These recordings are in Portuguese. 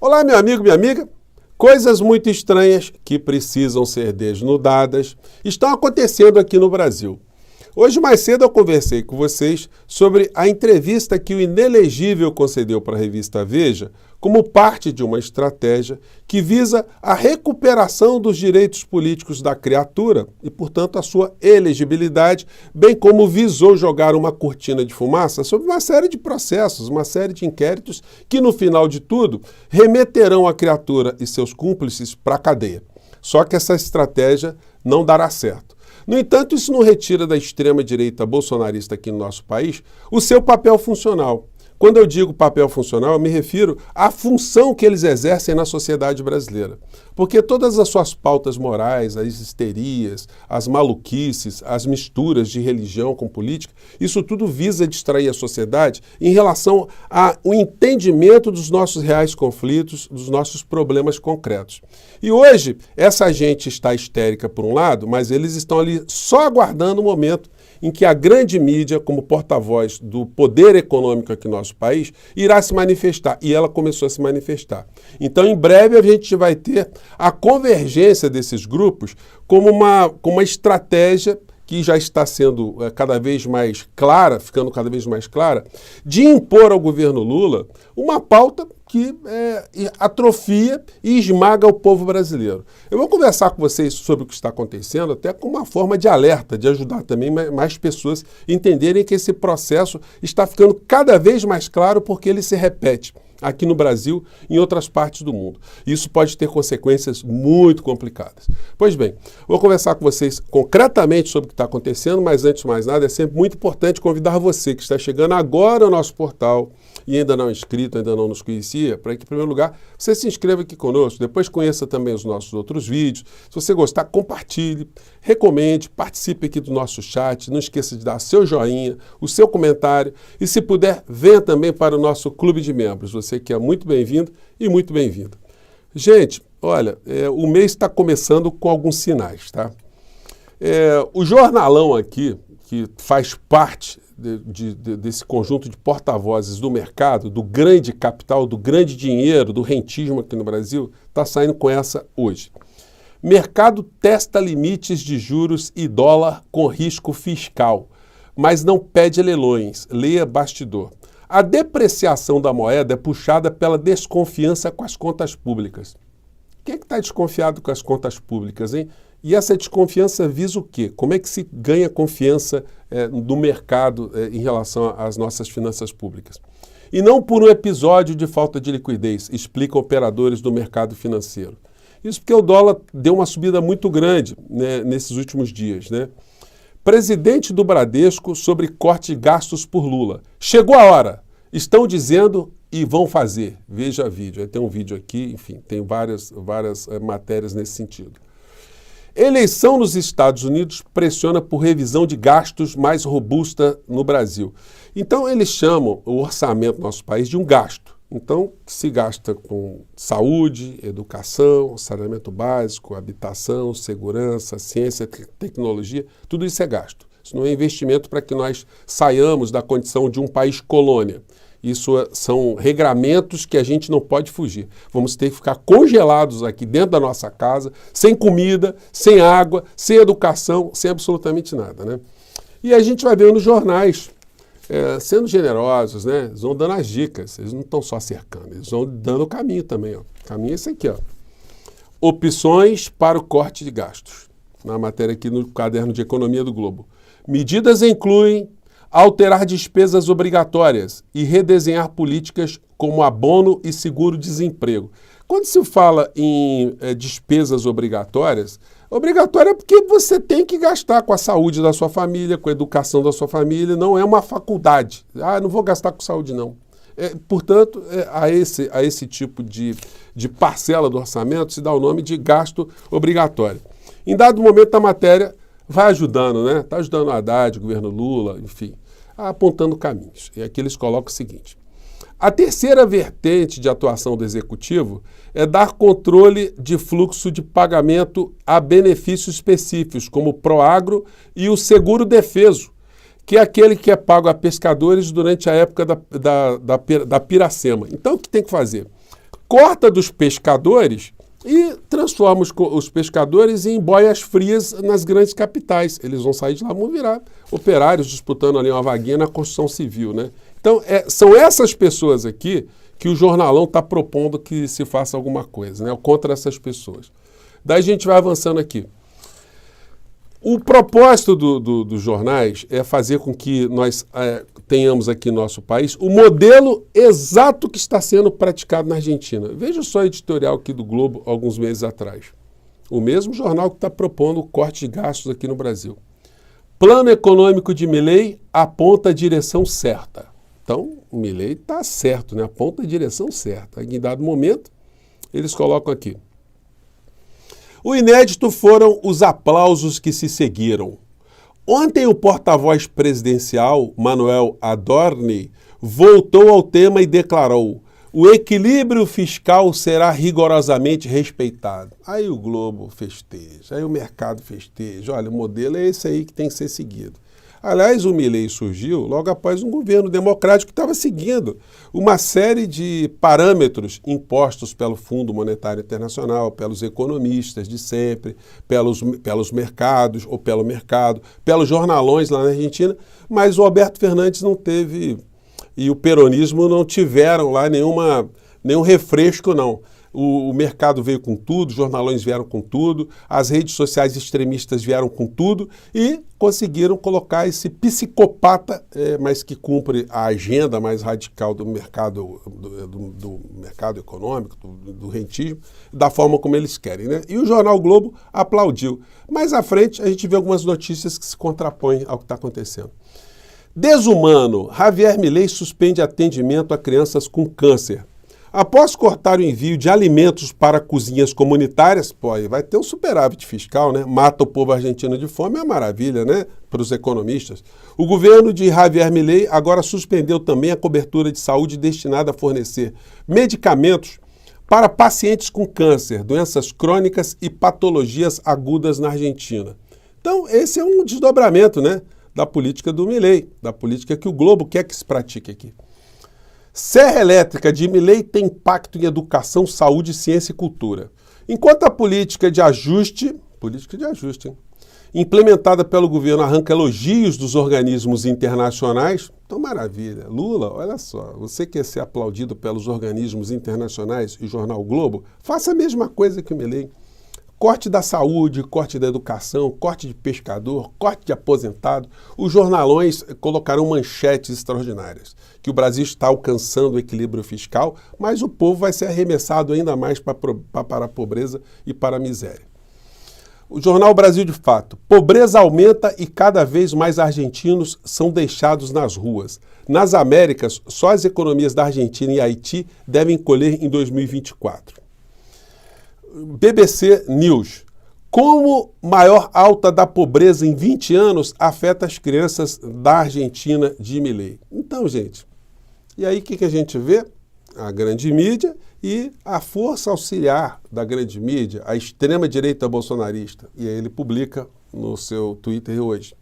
Olá, meu amigo, minha amiga. Coisas muito estranhas que precisam ser desnudadas estão acontecendo aqui no Brasil. Hoje, mais cedo, eu conversei com vocês sobre a entrevista que o inelegível concedeu para a revista Veja como parte de uma estratégia que visa a recuperação dos direitos políticos da criatura e, portanto, a sua elegibilidade, bem como visou jogar uma cortina de fumaça sobre uma série de processos, uma série de inquéritos que, no final de tudo, remeterão a criatura e seus cúmplices para a cadeia. Só que essa estratégia não dará certo. No entanto, isso não retira da extrema-direita bolsonarista aqui no nosso país o seu papel funcional. Quando eu digo papel funcional, eu me refiro à função que eles exercem na sociedade brasileira. Porque todas as suas pautas morais, as histerias, as maluquices, as misturas de religião com política, isso tudo visa distrair a sociedade em relação ao entendimento dos nossos reais conflitos, dos nossos problemas concretos. E hoje, essa gente está histérica por um lado, mas eles estão ali só aguardando o momento em que a grande mídia, como porta-voz do poder econômico aqui no nosso país, irá se manifestar. E ela começou a se manifestar. Então, em breve, a gente vai ter a convergência desses grupos como uma estratégia que já está sendo cada vez mais clara, ficando cada vez mais clara, de impor ao governo Lula uma pauta que atrofia e esmaga o povo brasileiro. Eu vou conversar com vocês sobre o que está acontecendo, até com uma forma de alerta, de ajudar também mais pessoas a entenderem que esse processo está ficando cada vez mais claro porque ele se repete aqui no Brasil e em outras partes do mundo. Isso pode ter consequências muito complicadas. Pois bem, vou conversar com vocês concretamente sobre o que está acontecendo, mas antes de mais nada, é sempre muito importante convidar você que está chegando agora ao nosso portal e ainda não é inscrito, ainda não nos conhecia, para que, em primeiro lugar, você se inscreva aqui conosco, depois conheça também os nossos outros vídeos. Se você gostar, compartilhe, recomende, participe aqui do nosso chat, não esqueça de dar seu joinha, o seu comentário e, se puder, venha também para o nosso clube de membros. Você que é muito bem-vindo e muito bem-vindo. Gente, olha, o mês está começando com alguns sinais, tá? O jornalão aqui, que faz parte desse conjunto de porta-vozes do mercado, do grande capital, do grande dinheiro, do rentismo aqui no Brasil, está saindo com essa hoje. Mercado testa limites de juros e dólar com risco fiscal, mas não pede leilões, leia bastidor. A depreciação da moeda é puxada pela desconfiança com as contas públicas. Quem é que está desconfiado com as contas públicas, hein? E essa desconfiança visa o quê? Como é que se ganha confiança do mercado em relação às nossas finanças públicas? E não por um episódio de falta de liquidez, explicam operadores do mercado financeiro. Isso porque o dólar deu uma subida muito grande, né, nesses últimos dias, né? Presidente do Bradesco sobre corte de gastos por Lula. Chegou a hora. Estão dizendo e vão fazer. Veja vídeo. Tem um vídeo aqui, enfim, tem várias matérias nesse sentido. Eleição nos Estados Unidos pressiona por revisão de gastos mais robusta no Brasil. Então, eles chamam o orçamento do nosso país de um gasto. Então, se gasta com saúde, educação, saneamento básico, habitação, segurança, ciência, tecnologia, tudo isso é gasto. Isso não é investimento para que nós saiamos da condição de um país colônia. Isso são regramentos que a gente não pode fugir. Vamos ter que ficar congelados aqui dentro da nossa casa, sem comida, sem água, sem educação, sem absolutamente nada, né? E a gente vai ver nos jornais, sendo generosos, né? Eles vão dando as dicas, eles não estão só cercando, eles vão dando o caminho também. Ó. O caminho é esse aqui, ó. Opções para o corte de gastos. Na matéria aqui no caderno de economia do Globo. Medidas incluem alterar despesas obrigatórias e redesenhar políticas como abono e seguro-desemprego. Quando se fala em despesas obrigatórias, obrigatória é porque você tem que gastar com a saúde da sua família, com a educação da sua família, não é uma faculdade. Ah, não vou gastar com saúde, não. Portanto, a esse tipo de parcela do orçamento se dá o nome de gasto obrigatório. Em dado momento da matéria, vai ajudando, né? Está ajudando o Haddad, o governo Lula, enfim, apontando caminhos. E aqui eles colocam o seguinte. A terceira vertente de atuação do Executivo é dar controle de fluxo de pagamento a benefícios específicos, como o Proagro e o Seguro Defeso, que é aquele que é pago a pescadores durante a época da piracema. Então, o que tem que fazer? corta dos pescadores e transforma os pescadores em boias frias nas grandes capitais. Eles vão sair de lá, vão virar operários disputando ali uma vaguinha na construção civil, né? Então, são essas pessoas aqui que o jornalão está propondo que se faça alguma coisa, né? Contra essas pessoas. Daí a gente vai avançando aqui. O propósito dos jornais é fazer com que nós tenhamos aqui no nosso país o modelo exato que está sendo praticado na Argentina. Veja só o editorial aqui do Globo, alguns meses atrás. O mesmo jornal que está propondo o corte de gastos aqui no Brasil. Plano econômico de Milei aponta a direção certa. Então, o Milei está certo, né? Aponta a direção certa. Em dado momento, eles colocam aqui. O inédito foram os aplausos que se seguiram. Ontem o porta-voz presidencial, Manuel Adorni, voltou ao tema e declarou: o equilíbrio fiscal será rigorosamente respeitado. Aí o Globo festeja, aí o mercado festeja. Olha, o modelo é esse aí que tem que ser seguido. Aliás, o Milei surgiu logo após um governo democrático que estava seguindo uma série de parâmetros impostos pelo Fundo Monetário Internacional, pelos economistas de sempre, pelos mercados ou pelo mercado, pelos jornalões lá na Argentina, mas o Alberto Fernandes não teve, e o peronismo não tiveram lá nenhum refresco, não. O mercado veio com tudo, os jornalões vieram com tudo, as redes sociais extremistas vieram com tudo e conseguiram colocar esse psicopata, mas que cumpre a agenda mais radical do mercado, do mercado econômico, do rentismo, da forma como eles querem, né? E o jornal o Globo aplaudiu. Mais à frente, a gente vê algumas notícias que se contrapõem ao que está acontecendo. Desumano, Javier Milei suspende atendimento a crianças com câncer. Após cortar o envio de alimentos para cozinhas comunitárias, vai ter um superávit fiscal, né? Mata o povo argentino de fome, é uma maravilha, né? Para os economistas. O governo de Javier Milei agora suspendeu também a cobertura de saúde destinada a fornecer medicamentos para pacientes com câncer, doenças crônicas e patologias agudas na Argentina. Então, esse é um desdobramento, né? Da política do Milei, da política que o Globo quer que se pratique aqui. Serra elétrica de Milei tem impacto em educação, saúde, ciência e cultura. Enquanto a política de ajuste, hein, implementada pelo governo arranca elogios dos organismos internacionais, então maravilha. Lula, olha só, você quer ser aplaudido pelos organismos internacionais e o jornal Globo, faça a mesma coisa que o Milei. Corte da saúde, corte da educação, corte de pescador, corte de aposentado. Os jornalões colocarão manchetes extraordinárias, que o Brasil está alcançando o equilíbrio fiscal, mas o povo vai ser arremessado ainda mais para a pobreza e para a miséria. O jornal Brasil de Fato. Pobreza aumenta e cada vez mais argentinos são deixados nas ruas. Nas Américas, só as economias da Argentina e Haiti devem colher em 2024. BBC News. Como maior alta da pobreza em 20 anos afeta as crianças da Argentina de Milei. Então, gente, e aí o que a gente vê? A grande mídia e a força auxiliar da grande mídia, a extrema-direita bolsonarista. E aí ele publica no seu Twitter hoje.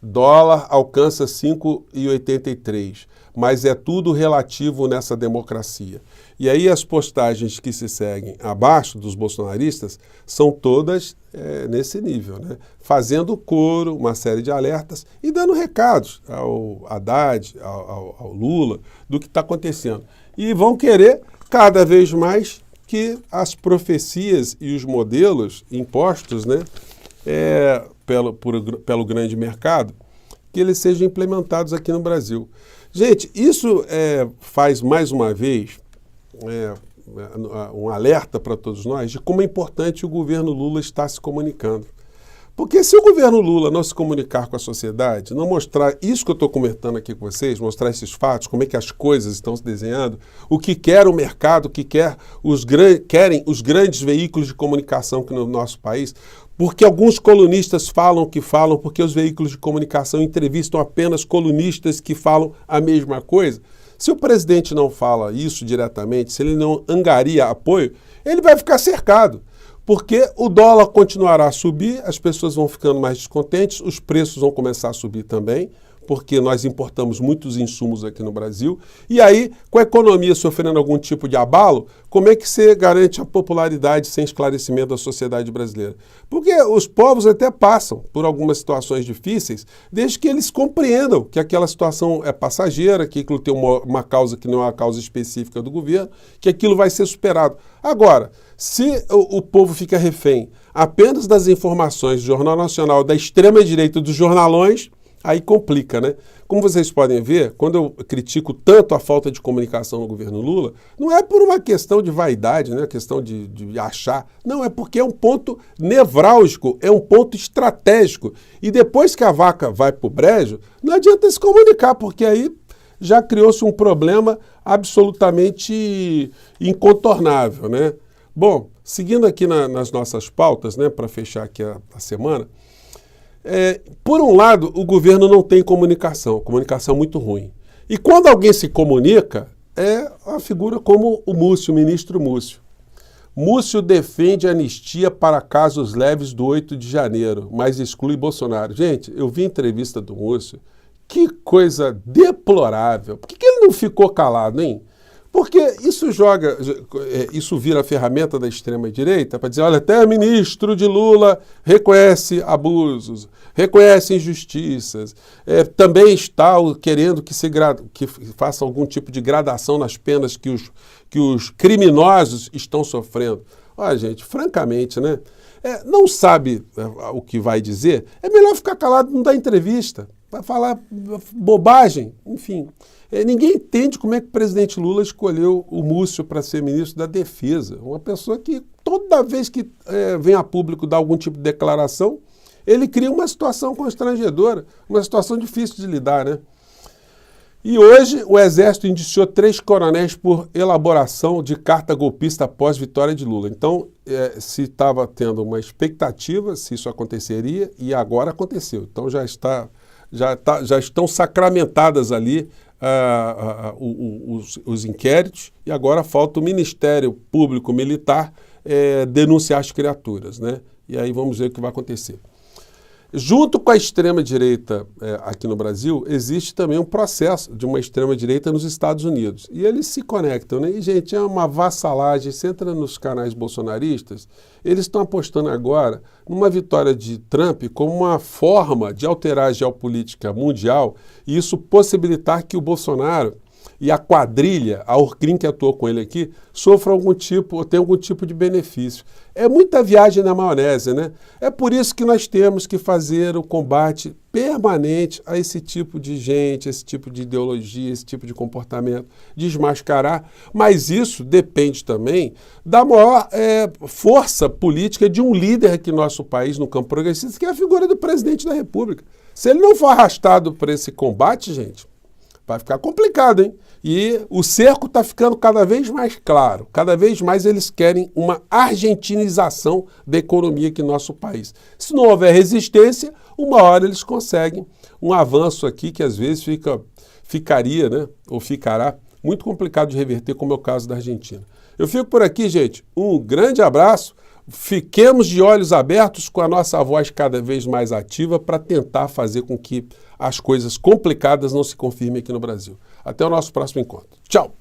Dólar alcança 5,83, mas é tudo relativo nessa democracia. E aí as postagens que se seguem abaixo dos bolsonaristas são todas nesse nível, né? Fazendo coro, uma série de alertas e dando recados ao Haddad, ao Lula, do que está acontecendo. E vão querer cada vez mais que as profecias e os modelos impostos, né, pelo grande mercado, que eles sejam implementados aqui no Brasil. Gente, isso faz mais uma vez um alerta para todos nós de como é importante o governo Lula estar se comunicando. Porque se o governo Lula não se comunicar com a sociedade, não mostrar isso que eu estou comentando aqui com vocês, mostrar esses fatos, como é que as coisas estão se desenhando, o que quer o mercado, o que querem os grandes veículos de comunicação aqui no nosso país, porque alguns colunistas falam o que falam, porque os veículos de comunicação entrevistam apenas colunistas que falam a mesma coisa. Se o presidente não fala isso diretamente, se ele não angaria apoio, ele vai ficar cercado. Porque o dólar continuará a subir, as pessoas vão ficando mais descontentes, os preços vão começar a subir também, porque nós importamos muitos insumos aqui no Brasil. E aí, com a economia sofrendo algum tipo de abalo, como é que você garante a popularidade sem esclarecimento da sociedade brasileira? Porque os povos até passam por algumas situações difíceis, desde que eles compreendam que aquela situação é passageira, que aquilo tem uma causa que não é uma causa específica do governo, que aquilo vai ser superado. Agora, se o povo fica refém apenas das informações do Jornal Nacional, da extrema-direita dos jornalões, aí complica, né? Como vocês podem ver, quando eu critico tanto a falta de comunicação no governo Lula, não é por uma questão de vaidade, né? Questão de achar. Não, é porque é um ponto nevrálgico, é um ponto estratégico. E depois que a vaca vai para o brejo, não adianta se comunicar, porque aí já criou-se um problema absolutamente incontornável, né? Bom, seguindo aqui nas nossas pautas, né, para fechar aqui a semana, por um lado, o governo não tem comunicação muito ruim. E quando alguém se comunica, é a figura como o Múcio, o ministro Múcio. Múcio defende anistia para casos leves do 8 de janeiro, mas exclui Bolsonaro. Gente, eu vi a entrevista do Múcio, que coisa deplorável. Por que ele não ficou calado, hein? Porque isso vira ferramenta da extrema-direita para dizer, olha, até o ministro de Lula reconhece abusos, reconhece injustiças, também está querendo que faça algum tipo de gradação nas penas que os criminosos estão sofrendo. Olha, gente, francamente, né? Não sabe o que vai dizer, é melhor ficar calado, não dar entrevista, vai falar bobagem, enfim. Ninguém entende como é que o presidente Lula escolheu o Múcio para ser ministro da Defesa. Uma pessoa que toda vez que vem a público dar algum tipo de declaração, ele cria uma situação constrangedora, uma situação difícil de lidar, né? E hoje o Exército indiciou 3 coronéis por elaboração de carta golpista após vitória de Lula. Então, se estava tendo uma expectativa, se isso aconteceria, e agora aconteceu. Então já estão sacramentadas ali os inquéritos, e agora falta o Ministério Público Militar denunciar as criaturas, né? E aí vamos ver o que vai acontecer. Junto com a extrema-direita aqui no Brasil, existe também um processo de uma extrema-direita nos Estados Unidos. E eles se conectam, né? E, gente, é uma vassalagem. Você entra nos canais bolsonaristas, eles estão apostando agora numa vitória de Trump como uma forma de alterar a geopolítica mundial e isso possibilitar que o Bolsonaro e a quadrilha, a Orcrim que atuou com ele aqui, sofram algum tipo de benefício. É muita viagem na maionese, né? É por isso que nós temos que fazer o combate permanente a esse tipo de gente, esse tipo de ideologia, esse tipo de comportamento, desmascarar. Mas isso depende também da maior força política de um líder aqui no nosso país, no campo progressista, que é a figura do presidente da República. Se ele não for arrastado por esse combate, gente, vai ficar complicado, hein? E o cerco está ficando cada vez mais claro. Cada vez mais eles querem uma argentinização da economia aqui no nosso país. Se não houver resistência, uma hora eles conseguem um avanço aqui que às vezes ficaria, né? Ou ficará muito complicado de reverter, como é o caso da Argentina. Eu fico por aqui, gente. Um grande abraço. Fiquemos de olhos abertos com a nossa voz cada vez mais ativa para tentar fazer com que as coisas complicadas não se confirmem aqui no Brasil. Até o nosso próximo encontro. Tchau!